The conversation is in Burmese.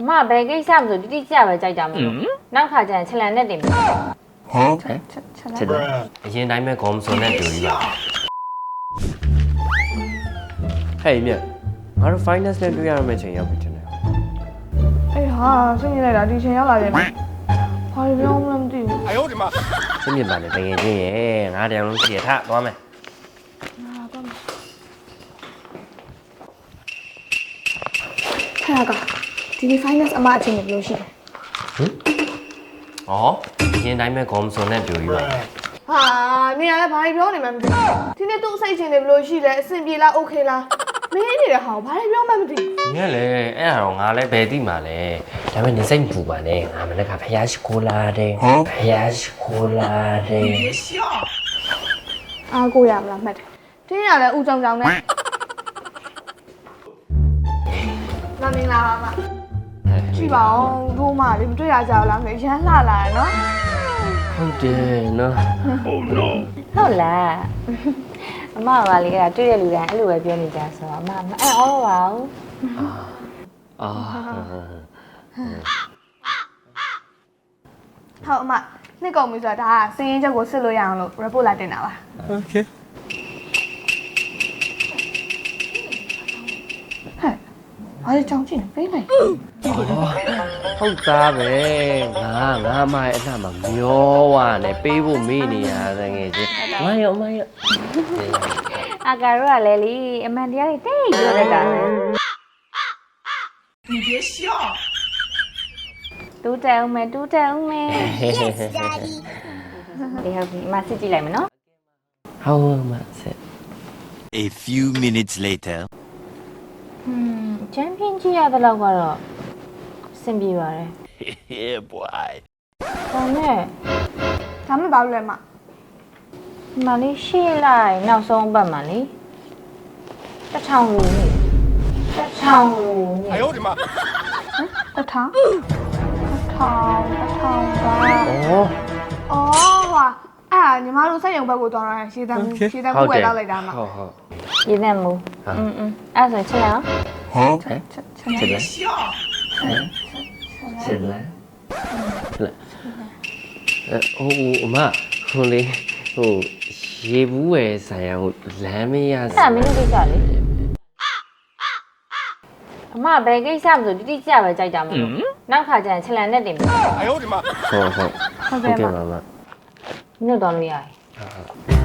အမဘယ်ကိစ္စမဆိုတိတိကျပဲကြိုက်တာမလို့နောက်ခါကျရင်ခြံလန်နဲ့တင်ပြီချစ်တယ်အရင်တိုင်းပဲခေါင်းစုံနဲ့တူကြီးပါဟဲ့မြတ်ငါတို့ finance နဲ့တွေ့ရမယ့်ချိန်ရောက်ပြီတင်တယ်အေးဟာစိတ်ညစ်လိုက်တာဒီချိန်ရောက်လာတယ်ဘာပြောမှမသိဘူး哎呦我的妈စိတ်မြင့်ပါလေတကယ်ချင်းရဲ့ငါတယောက်လုံးရှိရထသွားမယ်ဟဲ့ကဒီနေ့ finance အမအချင်းဘယ်လိုရှိလဲဟင်ဩအရင်တိုင်းပဲခေါင်းစုံနဲ့တူကြီးပါဟာနေရလဲဘာပြောနေမှမသိဒီနေ့သူ့အစိတ်ချင်းတွေဘယ်လိုရှိလဲအဆင်ပြေလား okay လားမင်းနေတဲ့ဟာဘာပြောမှမသိညက်လေအဲ့ဒါတော့ငါလည်းဘယ်သိမှာလဲဒါပေမဲ့နေစိတ်မပူပါနဲ့ငါမနေ့ကဖျားရှိခိုးလာတယ်ဖျားရှိခိုးလာတယ်အားကိုရမလားမှတ်တယ်တင်းရလဲဦးကြောင်ကြောင်နဲ့လာမင်္ဂလာပါကြည့်ပါဦးတို့မှလေမတွေ့ရကြဘူးလားမရမ်းလှလာတယ်နော်ဟုတ်တယ်နော် Oh no ဟုတ်လားအမကလေအဲ့တွေ့ရလူတိုင်းအဲ့လိုပဲပြောနေကြဆိုတော့အမမအဲ့ဩတော့ပါဘူးအာဟုတ်အမနှစ်ကုန်ပြီဆိုတော့ဒါကစင်းရင်ချက်ကိုစစ်လို့ရအောင်လို့ report လာတင်တာပါ Okay ဟဲ့ဘာကြောင်ကြည့်နေပေးလိုက်ဟုတ်သားပဲငါမရဲ့အလှမှာမျောဝါနဲ့ပေးဖို့မေ့နေရတဲ့ငယ်ချင်းမရောအကာရောကလည်းလीအမှန်တရားတွေတိတ်ပြောတတ်တာပဲ你别笑တူးတက်အောင်မယ်တူးတက်အောင်မယ် Yes daddy ဒီဟုတ်ပြီအမစစ်ကြည့်လိုက်မယ်နော်ဟုတ်မှဆက် A few minutes later ချန်ပီယံကြီးရတဲ့လောက်ကတော့အဆင်ပြေပါတယ် Yeah boy ဒါနဲ့ ဒါမှမပါဘူးလေအမမလေးရှေ့လိုက်နောက်ဆုံးပတ်မှာလေ1000လူနေ1000လူနေ哎呦我的妈တထောင်ပါ哦ဟာအဲ့ညီမတို့စက်ရုံဘက်ကိုသွားတာရှည်တန်းမှုဝယ်လောက်လိုက်တာမှာဟုတ်ရင်းနေမှုအဲ့ဆိုချက်အောင်ချစ်တယ်笑ချစ်တယ်ဟိုအမဟိုလေဟိုရေဘူးဝယ်ဆိုင်အောင်လမ်းမေးရအဲ့မင်းတို့ကိစ္စလေအမဘယ်ကိစ္စမဆိုတိတိကျပဲကြိုက်တာမလို့နောက်ခါကျရင်ခြံလန်နဲ့တင်ပြီ哎呦我的妈ဟုတ်ဟုတ်ကဲ့ပါမင်းတို့တော်လို့ရတယ်